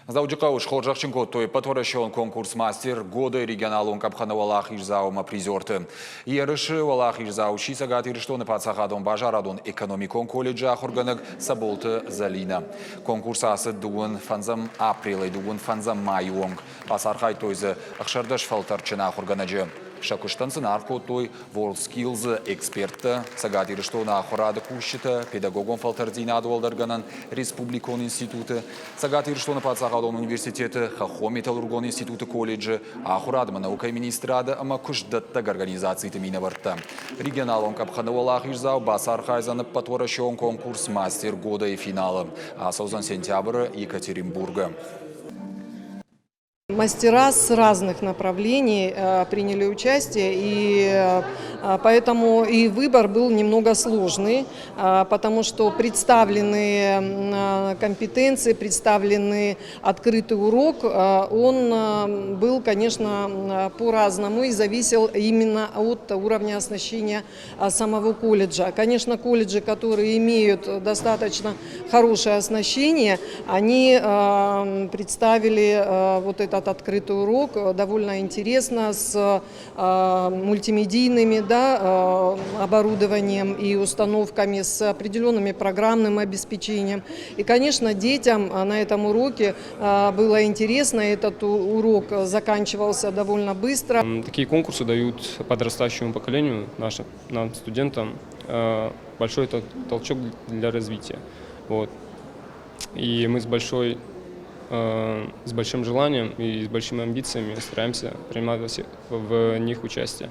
Заудикауш Ходжахченко той потворощен конкурс мастер года регионалун капхана Валах Ижзаума призерты. Ерыши Валах Ижзау Шисагат Ирштоны Пацахадон Бажарадон экономикон колледжа Хорганак Саболты Залина. Конкурс асы дуын фанзам апрелы дуын фанзам майуонг. Пасархай тойзы Ахшардаш Фалтарчына Хорганаджи. Шакуштанцы нарко той WorldSkills эксперты Сагат Ирштона Хорады Кущита педагогон Фалтардина Адуалдарганан Республикон институты Сагат Ирштона Пацахадон университеты Хахо Металлургон институты колледжи Ахурадма наука министрада ама кушдаттаг организации Таминаварта. Регионалон Капханавалах Ижзау Басархайзаны потворощен конкурс мастер года и финала. А создан сентября Екатеринбурга. Мастера с разных направлений приняли участие, и поэтому и выбор был немного сложный, потому что представлены компетенции, представленный открытый урок, он был, конечно, по-разному и зависел именно от уровня оснащения самого колледжа. Конечно, колледжи, которые имеют достаточно хорошее оснащение, они представили вот этот открытый урок довольно интересно, с мультимедийными оборудованием и установками, с определенным программным обеспечением. И, конечно, детям на этом уроке было интересно, этот урок заканчивался довольно быстро. Такие конкурсы дают подрастающему поколению, нам, студентам, большой толчок для развития. Вот. И мы с большим желанием и с большими амбициями стараемся принимать в них участие.